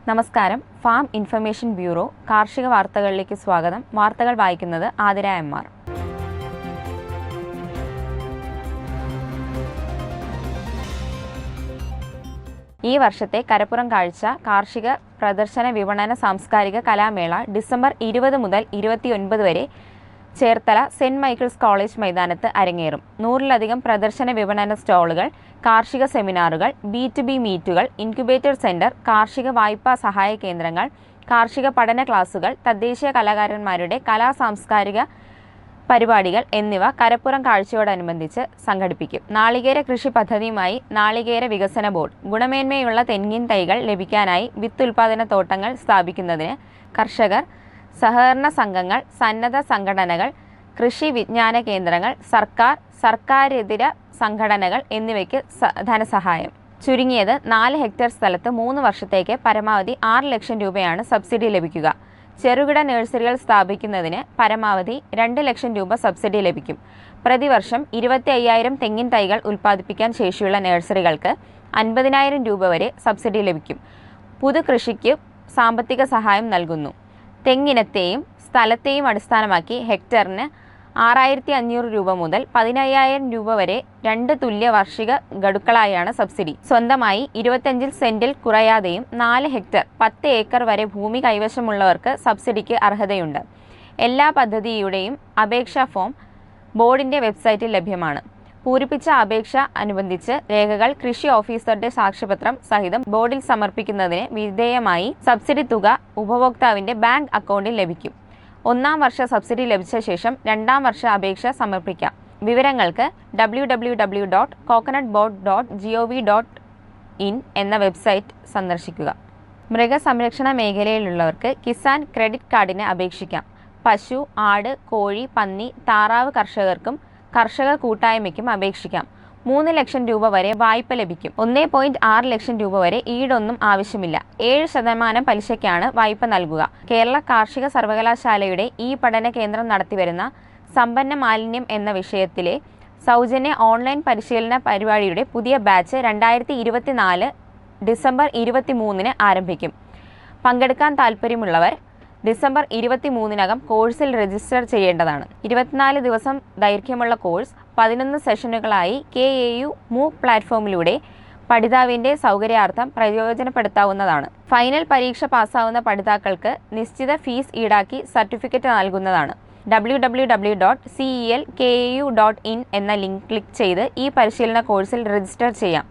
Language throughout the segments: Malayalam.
നമസ്കാരം. ഫാം ഇൻഫർമേഷൻ ബ്യൂറോ കാർഷിക വാർത്തകളിലേക്ക് സ്വാഗതം. വാർത്തകൾ വായിക്കുന്നത് ആതിര എം.ആർ. ഈ വർഷത്തെ കരപ്പുറം കാഴ്ച കാർഷിക പ്രദർശന വിപണന സാംസ്കാരിക കലാമേള ഡിസംബർ 20 മുതൽ 29 വരെ ചേർത്തല സെന്റ് മൈക്കിൾസ് കോളേജ് മൈതാനത്ത് അരങ്ങേറും. 100-ലധികം പ്രദർശന വിപണന സ്റ്റാളുകൾ, കാർഷിക സെമിനാറുകൾ, B2B മീറ്റുകൾ, ഇൻക്യുബേറ്റർ സെന്റർ, കാർഷിക വായ്പാ സഹായ കേന്ദ്രങ്ങൾ, കാർഷിക പഠന ക്ലാസുകൾ, തദ്ദേശീയ കലാകാരന്മാരുടെ സാംസ്കാരിക പരിപാടികൾ എന്നിവ കരപ്പുറം കാഴ്ചയോടനുബന്ധിച്ച് സംഘടിപ്പിക്കും. നാളികേര കൃഷി പദ്ധതിയുമായി നാളികേര വികസന ബോർഡ് ഗുണമേന്മയുള്ള തെങ്ങിൻ തൈകൾ ലഭിക്കാനായി വിത്തുൽപാദന തോട്ടങ്ങൾ സ്ഥാപിക്കുന്നതിന് കർഷകർ, സഹകരണ സംഘങ്ങൾ, സന്നദ്ധ സംഘടനകൾ, കൃഷി വിജ്ഞാന കേന്ദ്രങ്ങൾ, സർക്കാരിതര സംഘടനകൾ എന്നിവയ്ക്ക് ധനസഹായം. ചുരുങ്ങിയത് 4 ഹെക്ടർ സ്ഥലത്ത് 3 വർഷത്തേക്ക് പരമാവധി 6 ലക്ഷം രൂപയാണ് സബ്സിഡി ലഭിക്കുക. ചെറുകിട നഴ്സറികൾ സ്ഥാപിക്കുന്നതിന് പരമാവധി 2 ലക്ഷം രൂപ സബ്സിഡി ലഭിക്കും. പ്രതിവർഷം 25,000 തെങ്ങിൻ തൈകൾ ഉൽപ്പാദിപ്പിക്കാൻ ശേഷിയുള്ള നഴ്സറികൾക്ക് 50,000 രൂപ വരെ സബ്സിഡി ലഭിക്കും. പുതുകൃഷിക്ക് സാമ്പത്തിക സഹായം നൽകുന്നു. തെങ്ങിനത്തെയും സ്ഥലത്തെയും അടിസ്ഥാനമാക്കി ഹെക്ടറിന് 6,500 രൂപ മുതൽ 15,000 രൂപ വരെ 2 തുല്യ വാർഷിക ഗഡുക്കളായാണ് സബ്സിഡി. സ്വന്തമായി 25 സെന്റിൽ കുറയാതെയും 4 ഹെക്ടർ 10 ഏക്കർ വരെ ഭൂമി കൈവശമുള്ളവർക്ക് സബ്സിഡിക്ക് അർഹതയുണ്ട്. എല്ലാ പദ്ധതിയുടെയും അപേക്ഷാ ഫോം ബോർഡിന്റെ വെബ്സൈറ്റിൽ ലഭ്യമാണ്. പൂരിപ്പിച്ച അപേക്ഷ അനുബന്ധിച്ച് രേഖകൾ കൃഷി ഓഫീസറുടെ സാക്ഷ്യപത്രം സഹിതം ബോർഡിൽ സമർപ്പിക്കുന്നതിന് വിധേയമായി സബ്സിഡി തുക ഉപഭോക്താവിന്റെ ബാങ്ക് അക്കൗണ്ടിൽ ലഭിക്കും. 1-ാം വർഷ സബ്സിഡി ലഭിച്ച ശേഷം 2-ാം വർഷ അപേക്ഷ സമർപ്പിക്കാം. വിവരങ്ങൾക്ക് www.coconutboard.gov.in എന്ന വെബ്സൈറ്റ് സന്ദർശിക്കുക. മൃഗസംരക്ഷണ മേഖലയിലുള്ളവർക്ക് കിസാൻ ക്രെഡിറ്റ് കാർഡിന് അപേക്ഷിക്കാം. പശു, ആട്, കോഴി, പന്നി, താറാവ് കർഷകർക്കും കർഷക കൂട്ടായ്മയ്ക്കും അപേക്ഷിക്കാം. 3 ലക്ഷം രൂപ വരെ വായ്പ ലഭിക്കും. 1.6 ലക്ഷം രൂപ വരെ ഈടൊന്നും ആവശ്യമില്ല. 7% പലിശയ്ക്കാണ് വായ്പ നൽകുക. കേരള കാർഷിക സർവകലാശാലയുടെ ഈ പഠന കേന്ദ്രം നടത്തിവരുന്ന സമ്പന്ന മാലിന്യം എന്ന വിഷയത്തിലെ സൗജന്യ ഓൺലൈൻ പരിശീലന പരിപാടിയുടെ പുതിയ ബാച്ച് 2024 ഡിസംബർ 23 ആരംഭിക്കും. പങ്കെടുക്കാൻ താൽപ്പര്യമുള്ളവർ ഡിസംബർ 23 കോഴ്സിൽ രജിസ്റ്റർ ചെയ്യേണ്ടതാണ്. 24 ദിവസം ദൈർഘ്യമുള്ള കോഴ്സ് 11 സെഷനുകളായി KAU MOOC പ്ലാറ്റ്ഫോമിലൂടെ പഠിതാവിൻ്റെ സൗകര്യാർത്ഥം പ്രയോജനപ്പെടുത്താവുന്നതാണ്. ഫൈനൽ പരീക്ഷ പാസ്സാവുന്ന പഠിതാക്കൾക്ക് നിശ്ചിത ഫീസ് ഈടാക്കി സർട്ടിഫിക്കറ്റ് നൽകുന്നതാണ്. www.celkau.in എന്ന ലിങ്ക് ക്ലിക്ക് ചെയ്ത് ഈ പരിശീലന കോഴ്സിൽ രജിസ്റ്റർ ചെയ്യാം.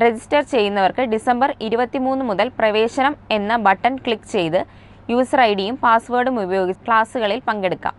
രജിസ്റ്റർ ചെയ്യുന്നവർക്ക് ഡിസംബർ 23 മുതൽ പ്രവേശനം എന്ന ബട്ടൺ ക്ലിക്ക് ചെയ്ത് യൂസർ ID യും പാസ്വേഡും ഉപയോഗിച്ച് ക്ലാസുകളിൽ പങ്കെടുക്കാം.